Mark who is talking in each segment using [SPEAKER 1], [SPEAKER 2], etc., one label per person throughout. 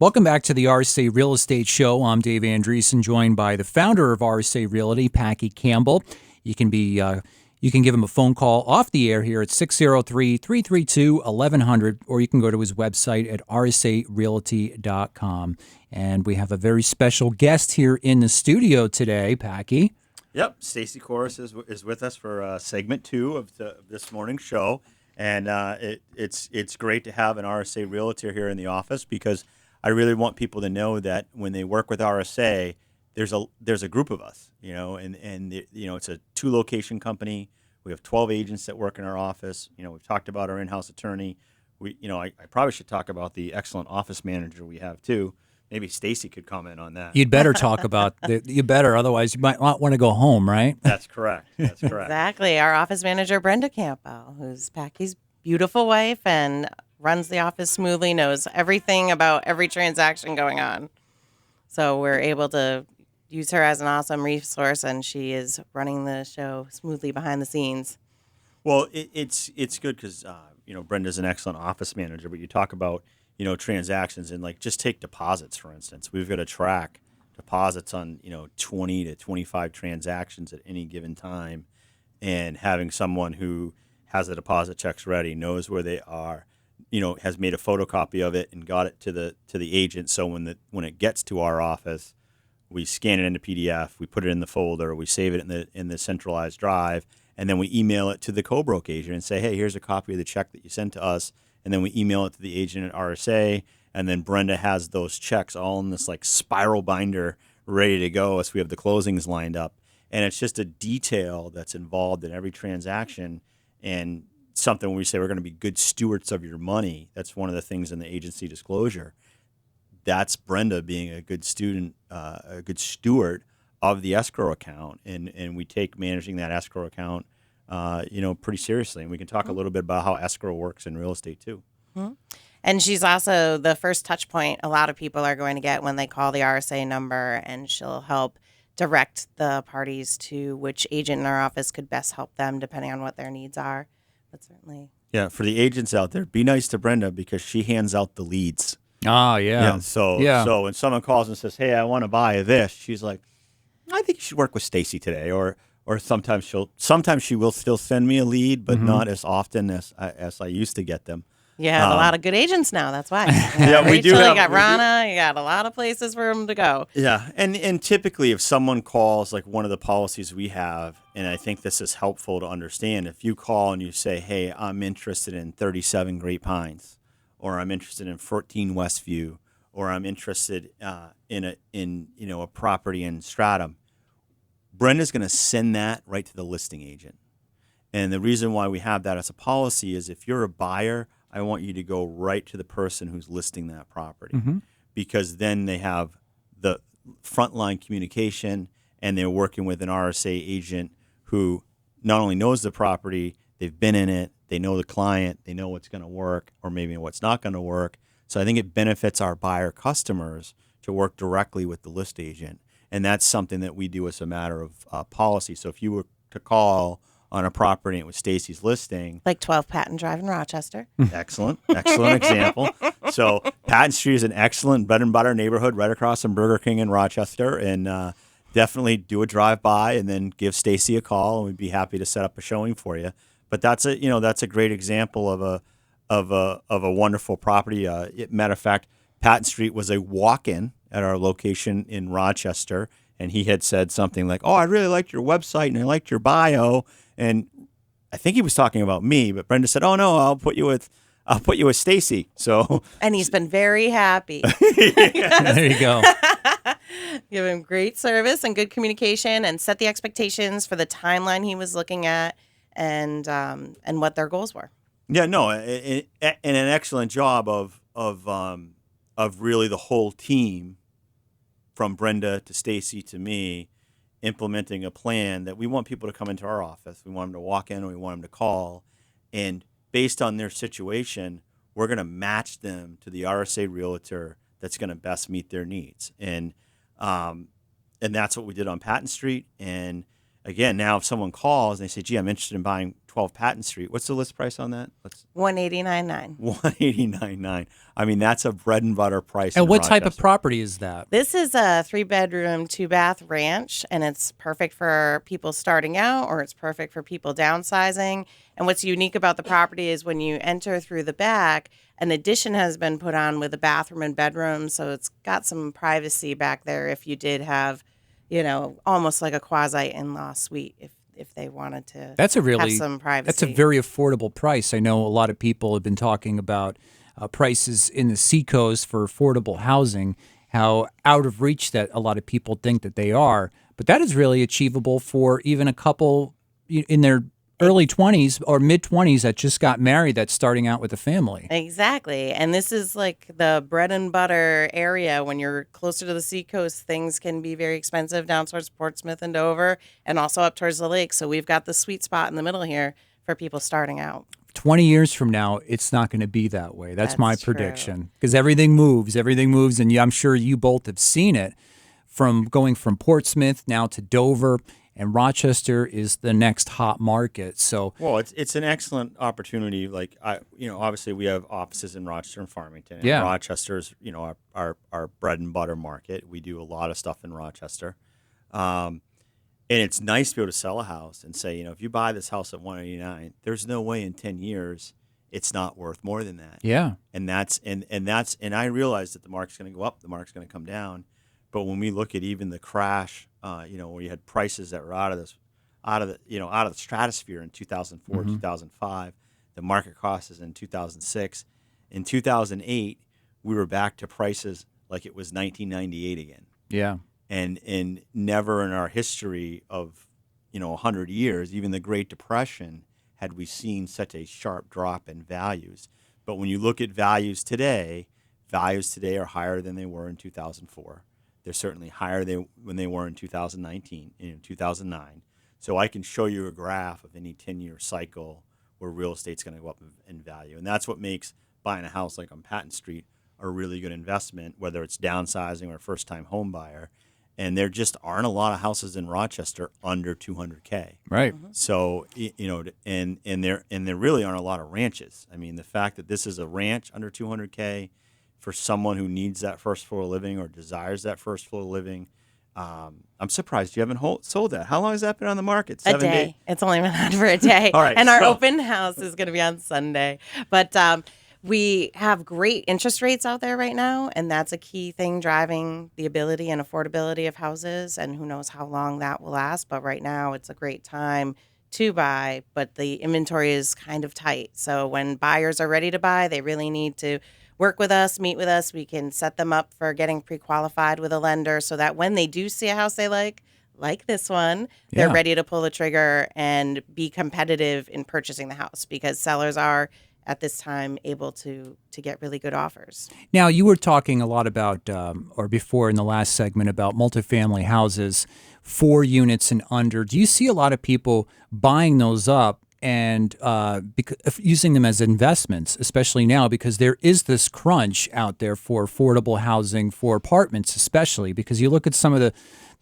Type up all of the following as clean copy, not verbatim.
[SPEAKER 1] Welcome back to the RSA Real Estate Show. I'm Dave Andreessen, joined by the founder of RSA Realty, Packy Campbell. You can give him a phone call off the air here at 603-332-1100, or you can go to his website at rsarealty.com. And we have a very special guest here in the studio today, Packy.
[SPEAKER 2] Yep, Stacy Corris is with us for segment 2 of this morning's show, and it's great to have an RSA realtor here in the office because I really want people to know that when they work with RSA, there's a group of us, and it's a 2-location company. We have 12 agents that work in our office. We've talked about our in-house attorney. I probably should talk about the excellent office manager we have too. Maybe Stacy could comment on that.
[SPEAKER 1] You'd better talk about you better, otherwise you might not want to go home, right?
[SPEAKER 2] That's correct.
[SPEAKER 3] Exactly. Our office manager, Brenda Campbell, who's Packy's beautiful wife and runs the office smoothly, knows everything about every transaction going on. So we're able to use her as an awesome resource, and she is running the show smoothly behind the scenes.
[SPEAKER 2] Well, it's good because Brenda's an excellent office manager, but you talk about transactions and just take deposits, for instance. We've got to track deposits on 20 to 25 transactions at any given time, and having someone who has the deposit checks ready, knows where they are, has made a photocopy of it and got it to the agent. So when it gets to our office, we scan it into PDF, we put it in the folder, we save it in the centralized drive, and then we email it to the co-broke agent and say, hey, here's a copy of the check that you sent to us. And then we email it to the agent at RSA, and then Brenda has those checks all in this spiral binder ready to go as we have the closings lined up. And it's just a detail that's involved in every transaction, and something when we say we're going to be good stewards of your money. That's one of the things in the agency disclosure. That's Brenda being a good student, a good steward of the escrow account, and we take managing that escrow account pretty seriously. And we can talk a little bit about how escrow works in real estate too.
[SPEAKER 3] Mm-hmm. And she's also the first touch point a lot of people are going to get when they call the RSA number, and she'll help direct the parties to which agent in our office could best help them depending on what their needs are. But certainly.
[SPEAKER 2] Yeah, for the agents out there, be nice to Brenda because she hands out the leads.
[SPEAKER 1] Oh, yeah.
[SPEAKER 2] So when someone calls and says, hey, I want to buy this, she's like, I think you should work with Stacy today, or sometimes she will still send me a lead, but not as often as I used to get them.
[SPEAKER 3] Yeah, a lot of good agents now. That's why.
[SPEAKER 2] Yeah, we do.
[SPEAKER 3] You got Rana. You got a lot of places for them to go.
[SPEAKER 2] Yeah, and typically if someone calls, one of the policies we have, and I think this is helpful to understand, if you call and you say, hey, I'm interested in 37 Great Pines, or I'm interested in 14 Westview, or I'm interested in a property in Stratham, Brenda's going to send that right to the listing agent. And the reason why we have that as a policy is if you're a buyer, I want you to go right to the person who's listing that property, because then they have the frontline communication, and they're working with an RSA agent who not only knows the property, they've been in it, they know the client, they know what's going to work or maybe what's not going to work. So I think it benefits our buyer customers to work directly with the list agent. And that's something that we do as a matter of policy. So if you were to call on a property and it was Stacy's listing.
[SPEAKER 3] Like 12 Patton Drive in Rochester.
[SPEAKER 2] Excellent example. So Patton Street is an excellent bread and butter neighborhood right across from Burger King in Rochester. And definitely do a drive-by and then give Stacy a call, and we'd be happy to set up a showing for you. But that's a great example of a wonderful property. Matter of fact, Patton Street was a walk-in at our location in Rochester, and he had said something like, "Oh, I really liked your website and I liked your bio," and I think he was talking about me. But Brenda said, "Oh no, I'll put you with Stacy." So,
[SPEAKER 3] and he's been very happy.
[SPEAKER 1] There you go.
[SPEAKER 3] Give him great service and good communication, and set the expectations for the timeline he was looking at, and what their goals were.
[SPEAKER 2] Yeah, no, and an excellent job of really the whole team, from Brenda to Stacy to me, implementing a plan that we want people to come into our office. We want them to walk in, and we want them to call, and based on their situation, we're going to match them to the RSA realtor that's going to best meet their needs. And that's what we did on Patton Street. And again, now if someone calls and they say, "Gee, I'm interested in buying 12 Patton Street," what's the list price on that? Let's
[SPEAKER 3] 189.9.
[SPEAKER 2] 189.9. I mean, that's a bread and butter price.
[SPEAKER 1] And
[SPEAKER 2] in
[SPEAKER 1] what type of
[SPEAKER 2] Rochester.
[SPEAKER 1] property is that?
[SPEAKER 3] This is a 3-bedroom, 2-bath ranch, and it's perfect for people starting out, or it's perfect for people downsizing. And what's unique about the property is when you enter through the back, an addition has been put on with a bathroom and bedroom, so it's got some privacy back there if you did have, almost like a quasi in-law suite if they wanted to
[SPEAKER 1] That's a
[SPEAKER 3] have
[SPEAKER 1] really
[SPEAKER 3] some privacy.
[SPEAKER 1] that's a very affordable price. I know a lot of people have been talking about prices in the Seacoast for affordable housing, how out of reach that a lot of people think that they are. But that is really achievable for even a couple in their early 20s or mid 20s that just got married that's starting out with a family.
[SPEAKER 3] Exactly. And this is like the bread and butter area. When you're closer to the seacoast, things can be very expensive down towards Portsmouth and Dover and also up towards the lake. So we've got the sweet spot in the middle here for people starting out.
[SPEAKER 1] 20 years from now, it's not going to be that way. That's my
[SPEAKER 3] That's true.
[SPEAKER 1] prediction. Because everything moves, and I'm sure you both have seen it from going from Portsmouth now to Dover. And Rochester is the next hot market. So,
[SPEAKER 2] Well, it's an excellent opportunity. Like obviously we have offices in Rochester and Farmington. And
[SPEAKER 1] Yeah.
[SPEAKER 2] Rochester's, our bread and butter market. We do a lot of stuff in Rochester, and it's nice to be able to sell a house and say, if you buy this house at 189, there's no way in 10 years it's not worth more than that.
[SPEAKER 1] yeah.
[SPEAKER 2] And I realize that the market's going to go up, the market's going to come down. But when we look at even the crash, where you had prices that were out of the stratosphere in 2004, 2005, the market cost is in 2006. In 2008, we were back to prices like it was 1998 again.
[SPEAKER 1] Yeah.
[SPEAKER 2] And never in our history of 100 years, even the Great Depression, had we seen such a sharp drop in values. But when you look at values today are higher than they were in 2004. They're certainly higher when they were in 2019, 2009. So I can show you a graph of any 10-year cycle where real estate's going to go up in value. And that's what makes buying a house like on Patton Street a really good investment, whether it's downsizing or a first-time home buyer. And there just aren't a lot of houses in Rochester under 200K.
[SPEAKER 1] Right.
[SPEAKER 2] So, and there really aren't a lot of ranches. I mean, the fact that this is a ranch under 200K for someone who needs that first floor living or desires that first floor living, I'm surprised you haven't sold that. How long has that been on the market? 7
[SPEAKER 3] A day.
[SPEAKER 2] days?
[SPEAKER 3] It's only been on for a day.
[SPEAKER 2] All right,
[SPEAKER 3] and our
[SPEAKER 2] so-
[SPEAKER 3] open house is going to be on Sunday. But we have great interest rates out there right now, and that's a key thing driving the ability and affordability of houses, and who knows how long that will last. But right now, it's a great time to buy, but the inventory is kind of tight. So when buyers are ready to buy, they really need to work with us, meet with us. We can set them up for getting pre-qualified with a lender so that when they do see a house they like this one, they're
[SPEAKER 1] Yeah.
[SPEAKER 3] ready to pull the trigger and be competitive in purchasing the house, because sellers are at this time able to get really good offers.
[SPEAKER 1] Now, you were talking a lot about, or before in the last segment, about multifamily houses, 4 units and under. Do you see a lot of people buying those up and using them as investments, especially now because there is this crunch out there for affordable housing, for apartments especially, because you look at some of the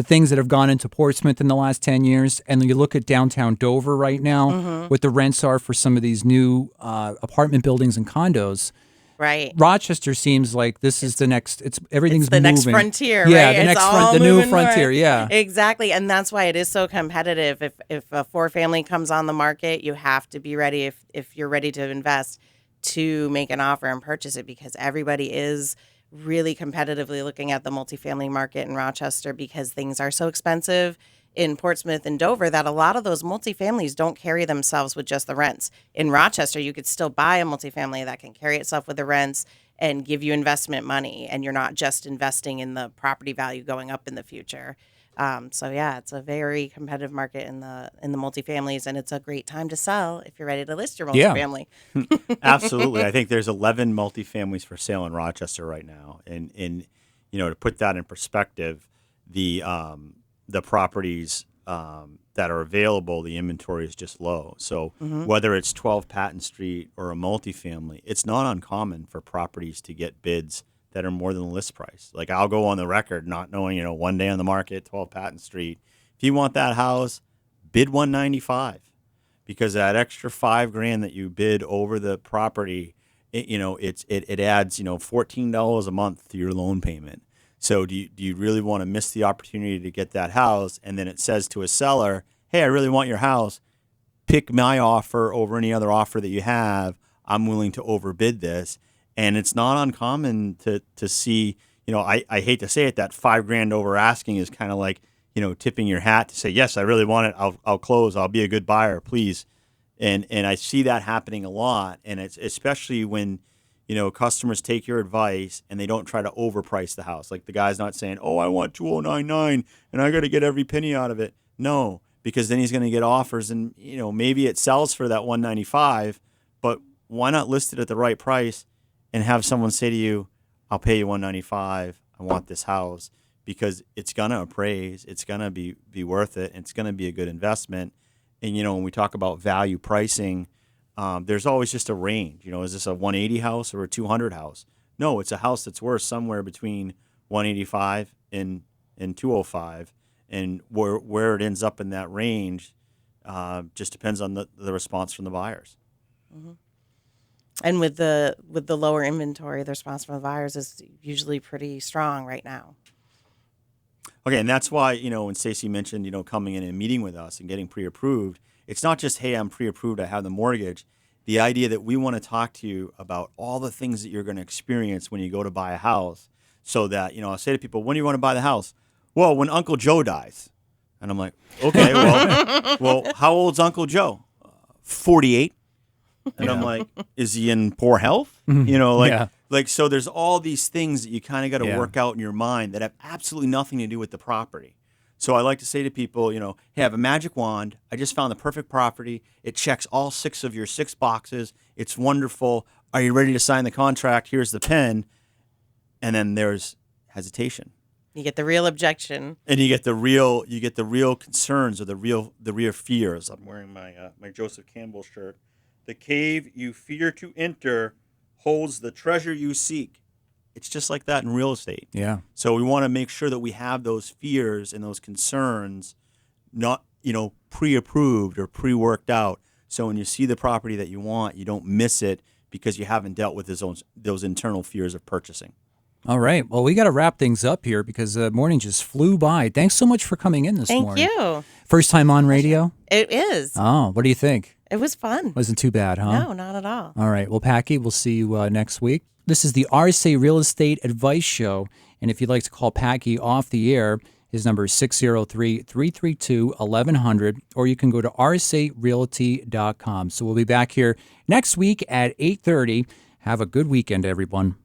[SPEAKER 1] things that have gone into Portsmouth in the last 10 years, and you look at downtown Dover right now, what the rents are for some of these new apartment buildings and condos.
[SPEAKER 3] Right.
[SPEAKER 1] Rochester seems like this is the next. Everything's
[SPEAKER 3] It's the next
[SPEAKER 1] moving.
[SPEAKER 3] frontier,
[SPEAKER 1] Yeah,
[SPEAKER 3] right?
[SPEAKER 1] the
[SPEAKER 3] It's
[SPEAKER 1] next
[SPEAKER 3] all
[SPEAKER 1] the new
[SPEAKER 3] moving
[SPEAKER 1] frontier.
[SPEAKER 3] north.
[SPEAKER 1] Yeah,
[SPEAKER 3] Exactly. And that's why it is so competitive. If a 4-family comes on the market, you have to be ready, if you're ready to invest, to make an offer and purchase it, because everybody is really competitively looking at the multifamily market in Rochester, because things are so expensive in Portsmouth and Dover that a lot of those multifamilies don't carry themselves with just the rents. In Rochester, you could still buy a multifamily that can carry itself with the rents and give you investment money, and you're not just investing in the property value going up in the future. So yeah, it's a very competitive market in the multifamilies, and it's a great time to sell if you're ready to list your
[SPEAKER 1] Yeah.
[SPEAKER 3] multifamily.
[SPEAKER 2] Absolutely. I think there's 11 multifamilies for sale in Rochester right now. And to put that in perspective, the properties that are available, the inventory is just low. So whether it's 12 Patton Street or a multifamily, it's not uncommon for properties to get bids that are more than the list price. Like, I'll go on the record not knowing, one day on the market, 12 Patton Street. If you want that house, bid 195, because that extra $5,000 that you bid over the property, it adds $14 a month to your loan payment. So do you really want to miss the opportunity to get that house? And then it says to a seller, hey, I really want your house. Pick my offer over any other offer that you have. I'm willing to overbid this. And it's not uncommon to see, I hate to say it, that $5,000 over asking is kind of like, tipping your hat to say, yes, I really want it. I'll close. I'll be a good buyer, please. And I see that happening a lot. And it's especially when, customers take your advice and they don't try to overprice the house. Like the guy's not saying, oh, I want 2,099 and I got to get every penny out of it. No, because then he's going to get offers and, maybe it sells for that 195, but why not list it at the right price and have someone say to you, I'll pay you 195. I want this house, because it's going to appraise. It's going to be worth it. It's going to be a good investment. And, when we talk about value pricing, there's always just a range. Is this a 180 house or a 200 house? No, it's a house that's worth somewhere between 185 and 205. And where it ends up in that range just depends on the response from the buyers.
[SPEAKER 3] Mm-hmm. And with the lower inventory, the response from the buyers is usually pretty strong right now.
[SPEAKER 2] Okay, and that's why, when Stacy mentioned, coming in and meeting with us and getting pre-approved, it's not just, hey, I'm pre-approved, I have the mortgage. The idea that we want to talk to you about all the things that you're going to experience when you go to buy a house, so that, I say to people, when do you want to buy the house? Well, when Uncle Joe dies. And I'm like, okay, well, how old's Uncle Joe? 48. And I'm like, is he in poor health? So there's all these things that you kind of got to work out in your mind that have absolutely nothing to do with the property. So I like to say to people, hey, I have a magic wand. I just found the perfect property. It checks all 6 of your 6 boxes. It's wonderful. Are you ready to sign the contract? Here's the pen. And then there's hesitation.
[SPEAKER 3] You get the real objection,
[SPEAKER 2] and you get the real concerns, or the real fears. I'm wearing my Joseph Campbell shirt. The cave you fear to enter holds the treasure you seek. It's just like that in real estate.
[SPEAKER 1] Yeah.
[SPEAKER 2] So we want to make sure that we have those fears and those concerns not, pre-approved or pre-worked out. So when you see the property that you want, you don't miss it because you haven't dealt with those internal fears of purchasing.
[SPEAKER 1] All right. Well, we got to wrap things up here because the morning just flew by. Thanks so much for coming in this morning.
[SPEAKER 3] Thank you.
[SPEAKER 1] First time on radio?
[SPEAKER 3] It is.
[SPEAKER 1] Oh, what do you think?
[SPEAKER 3] It was fun.
[SPEAKER 1] Wasn't too bad, huh?
[SPEAKER 3] No, not at all.
[SPEAKER 1] All right. Well, Packy, we'll see you next week. This is the RSA Real Estate Advice Show. And if you'd like to call Packy off the air, his number is 603-332-1100, or you can go to rsarealty.com. So we'll be back here next week at 8:30. Have a good weekend, everyone.